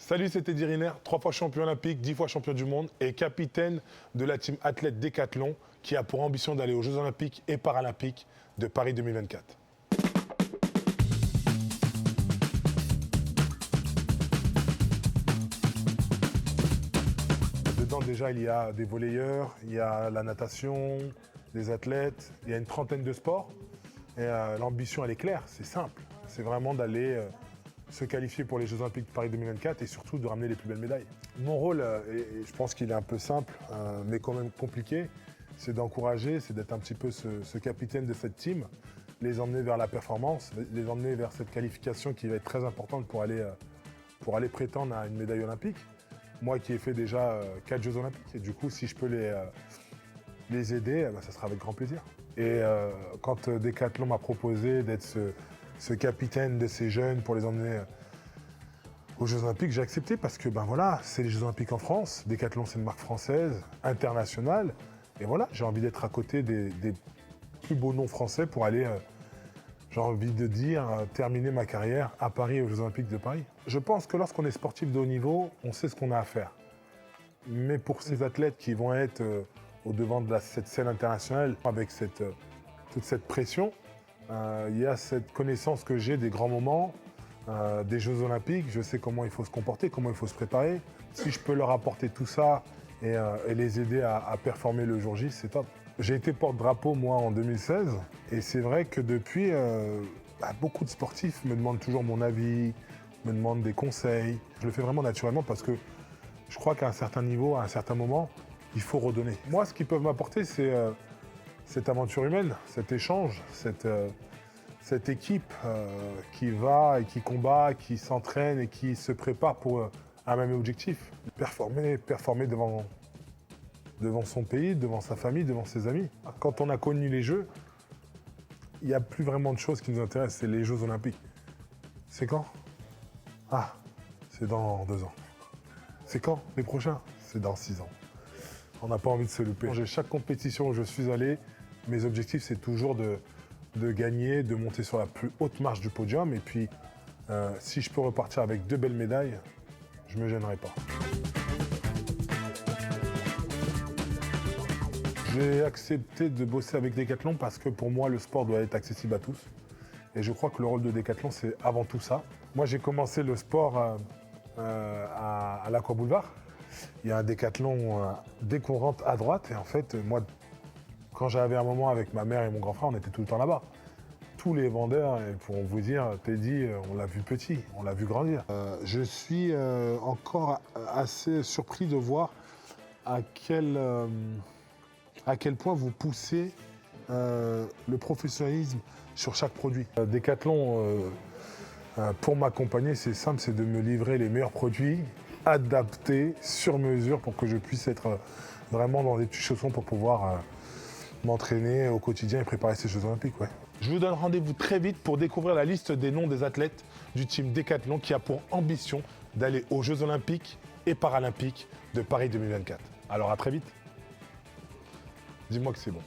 Salut, c'est Teddy Riner, 3 fois champion olympique, 10 fois champion du monde et capitaine de la team athlète Décathlon qui a pour ambition d'aller aux Jeux olympiques et paralympiques de Paris 2024. Dedans déjà il y a des volleyeurs, il y a la natation, des athlètes, il y a une trentaine de sports. Et l'ambition elle est claire, c'est simple, c'est vraiment d'aller se qualifier pour les Jeux Olympiques de Paris 2024 et surtout de ramener les plus belles médailles. Mon rôle, et je pense qu'il est un peu simple, mais quand même compliqué, c'est d'encourager, c'est d'être un petit peu ce capitaine de cette team, les emmener vers la performance, les emmener vers cette qualification qui va être très importante pour aller prétendre à une médaille olympique. Moi qui ai fait déjà 4 Jeux Olympiques, et du coup, si je peux les aider, ça sera avec grand plaisir. Et quand Décathlon m'a proposé d'être ce capitaine de ces jeunes pour les emmener aux Jeux Olympiques, j'ai accepté parce que voilà, c'est les Jeux Olympiques en France. Décathlon, c'est une marque française, internationale. Et voilà, j'ai envie d'être à côté des plus beaux noms français pour aller, j'ai envie de dire, terminer ma carrière à Paris, aux Jeux Olympiques de Paris. Je pense que lorsqu'on est sportif de haut niveau, on sait ce qu'on a à faire. Mais pour ces athlètes qui vont être au devant de cette scène internationale, avec toute cette pression, il y a cette connaissance que j'ai des grands moments, des Jeux Olympiques. Je sais comment il faut se comporter, comment il faut se préparer. Si je peux leur apporter tout ça et les aider à performer le jour J, c'est top. J'ai été porte-drapeau, moi, en 2016. Et c'est vrai que depuis, beaucoup de sportifs me demandent toujours mon avis, me demandent des conseils. Je le fais vraiment naturellement parce que je crois qu'à un certain niveau, à un certain moment, il faut redonner. Moi, ce qu'ils peuvent m'apporter, c'est cette aventure humaine, cet échange, cette équipe qui va et qui combat, qui s'entraîne et qui se prépare pour un même objectif. Performer devant son pays, devant sa famille, devant ses amis. Quand on a connu les Jeux, il n'y a plus vraiment de choses qui nous intéressent, c'est les Jeux Olympiques. C'est quand? Ah, c'est dans 2 ans. C'est quand? Les prochains? C'est dans 6 ans. On n'a pas envie de se louper. Chaque compétition où je suis allé, mes objectifs, c'est toujours de gagner, de monter sur la plus haute marche du podium. Et puis, si je peux repartir avec 2 belles médailles, je ne me gênerai pas. J'ai accepté de bosser avec Décathlon parce que pour moi, le sport doit être accessible à tous. Et je crois que le rôle de Décathlon, c'est avant tout ça. Moi, j'ai commencé le sport à l'Aquaboulevard. Il y a un Décathlon dès qu'on rentre à droite. Et en fait, moi, quand j'avais un moment avec ma mère et mon grand frère, on était tout le temps là-bas. Tous les vendeurs, et pour vous dire, Teddy, on l'a vu petit, on l'a vu grandir. Je suis encore assez surpris de voir à quel point vous poussez le professionnalisme sur chaque produit. Décathlon, pour m'accompagner, c'est simple, c'est de me livrer les meilleurs produits, adaptés, sur mesure, pour que je puisse être vraiment dans des petits chaussons pour pouvoir m'entraîner au quotidien et préparer ces Jeux Olympiques. Ouais. Je vous donne rendez-vous très vite pour découvrir la liste des noms des athlètes du team Décathlon qui a pour ambition d'aller aux Jeux Olympiques et Paralympiques de Paris 2024. Alors à très vite. Dis-moi que c'est bon.